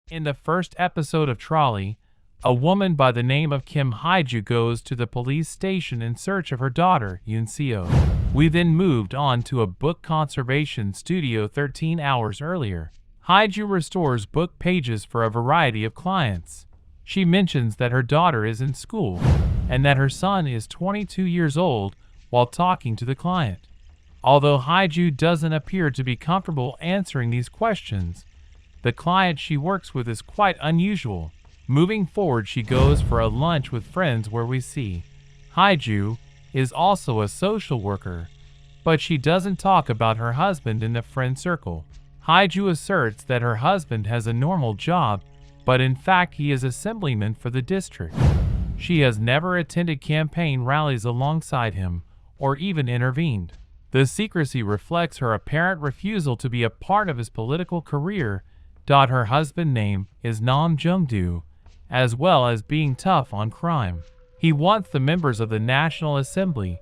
In the first episode of Trolley, a woman by the name of Kim Haiju goes to the police station in search of her daughter, Yunseo. We then moved on to a book conservation studio 13 hours earlier. Haiju restores book pages for a variety of clients. She mentions that her daughter is in school and that her son is 22 years old while talking to the client. Although Haiju doesn't appear to be comfortable answering these questions, the client she works with is quite unusual. Moving forward, she goes for a lunch with friends where we see Haiju is also a social worker, but she doesn't talk about her husband in the friend circle. Haiju asserts that her husband has a normal job, but in fact he is assemblyman for the district. She has never attended campaign rallies alongside him or even intervened. The secrecy reflects her apparent refusal to be a part of his political career. Her husband's name is Nam Jung-do, as well as being tough on crime. He wants the members of the National Assembly,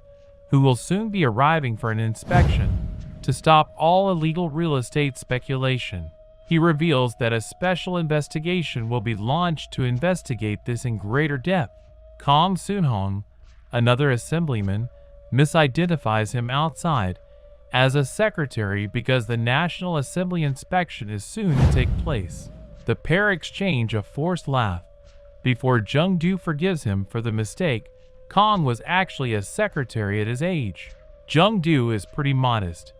who will soon be arriving for an inspection, to stop all illegal real estate speculation. He reveals that a special investigation will be launched to investigate this in greater depth. Kong Soon-hong, another assemblyman, misidentifies him outside as a secretary because the National Assembly inspection is soon to take place. The pair exchange a forced laugh before Jung-do forgives him for the mistake. Kong was actually a secretary at his age. Jung-do is pretty modest,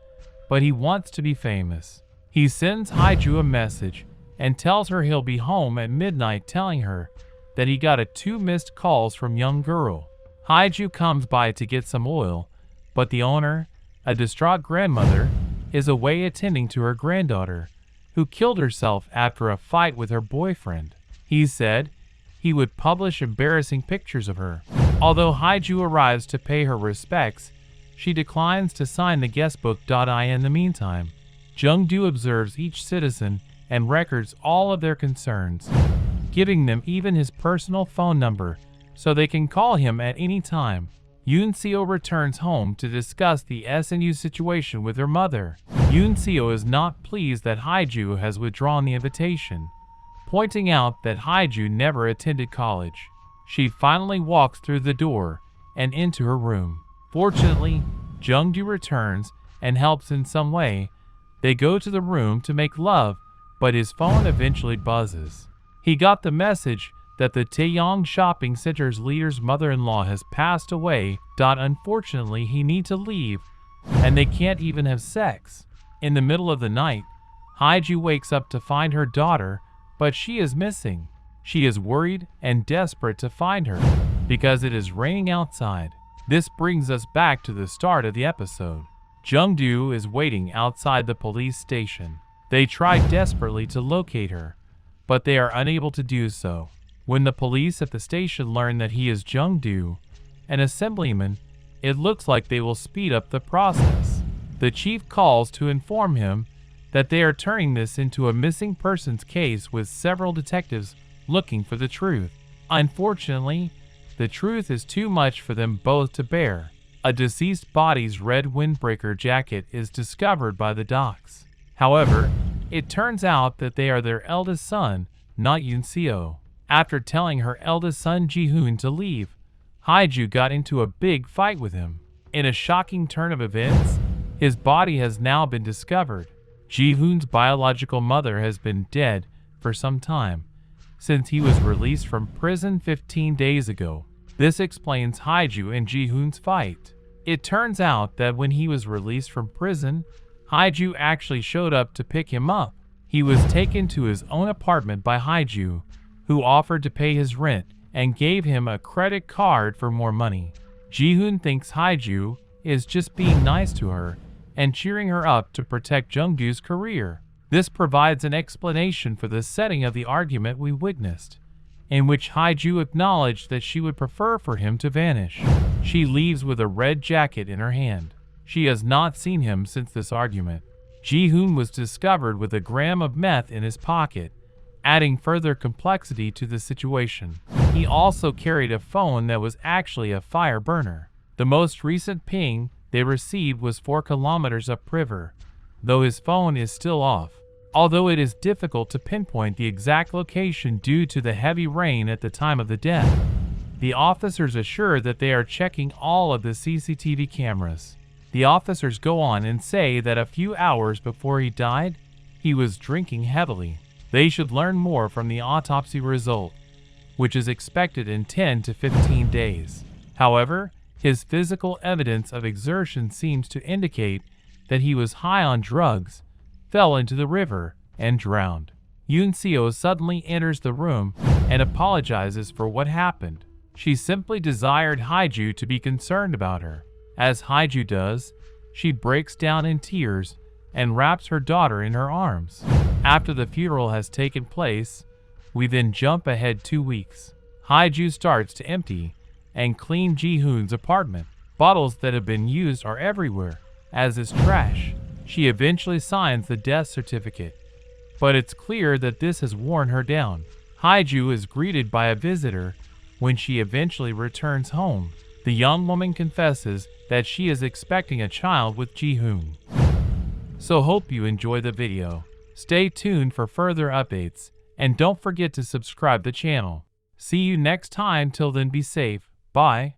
but he wants to be famous. He sends Haiju a message and tells her he'll be home at midnight, telling her that he got 2 missed calls from young girl. Haiju comes by to get some oil, but the owner, a distraught grandmother, is away attending to her granddaughter, who killed herself after a fight with her boyfriend. He said he would publish embarrassing pictures of her. Although Haiju arrives to pay her respects, she declines to sign the guestbook. In the meantime, Jung-do observes each citizen and records all of their concerns, giving them even his personal phone number so they can call him at any time. Yunseo returns home to discuss the SNU situation with her mother. Yunseo is not pleased that Haiju has withdrawn the invitation, pointing out that Haiju never attended college. She finally walks through the door and into her room. Fortunately, Jung-do returns and helps in some way. They go to the room to make love, but his phone eventually buzzes. He got the message that the Taeyong Shopping Center's leader's mother-in-law has passed away. Unfortunately, he needs to leave, and they can't even have sex. In the middle of the night, Haiju wakes up to find her daughter, but she is missing. She is worried and desperate to find her because it is raining outside. This brings us back to the start of the episode. Jung-do is waiting outside the police station. They try desperately to locate her, but they are unable to do so. When the police at the station learn that he is Jung-do, an assemblyman, it looks like they will speed up the process. The chief calls to inform him that they are turning this into a missing persons case with several detectives looking for the truth. Unfortunately, the truth is too much for them both to bear. A deceased body's red windbreaker jacket is discovered by the docs. However, it turns out that they are their eldest son, not Yunseo. After telling her eldest son Ji-hoon to leave, Haiju got into a big fight with him. In a shocking turn of events, his body has now been discovered. Ji-hoon's biological mother has been dead for some time, since he was released from prison 15 days ago. This explains Haiju and Ji-hoon's fight. It turns out that when he was released from prison, Haiju actually showed up to pick him up. He was taken to his own apartment by Haiju, who offered to pay his rent and gave him a credit card for more money. Ji-hoon thinks Haiju is just being nice to her and cheering her up to protect Jung-do's career. This provides an explanation for the setting of the argument we witnessed, in which Haiju acknowledged that she would prefer for him to vanish. She leaves with a red jacket in her hand. She has not seen him since this argument. Ji-hoon was discovered with a gram of meth in his pocket, adding further complexity to the situation. He also carried a phone that was actually a fire burner. The most recent ping they received was 4 kilometers upriver, though his phone is still off. although it is difficult to pinpoint the exact location due to the heavy rain at the time of the death. The officers assure that they are checking all of the CCTV cameras. The officers go on and say that a few hours before he died, he was drinking heavily. They should learn more from the autopsy result, which is expected in 10 to 15 days. However, his physical evidence of exertion seems to indicate that he was high on drugs, fell into the river, and drowned. Yunseo suddenly enters the room and apologizes for what happened. She simply desired Haiju to be concerned about her. As Haiju does, she breaks down in tears and wraps her daughter in her arms. After the funeral has taken place, we then jump ahead 2 weeks. Haiju starts to empty and clean Ji-hoon's apartment. Bottles that have been used are everywhere, as is trash. She eventually signs the death certificate, but it's clear that this has worn her down. Haiju is greeted by a visitor when she eventually returns home. The young woman confesses that she is expecting a child with Ji-hoon. So hope you enjoy the video. Stay tuned for further updates, and don't forget to subscribe the channel. See you next time. Till then, be safe. Bye.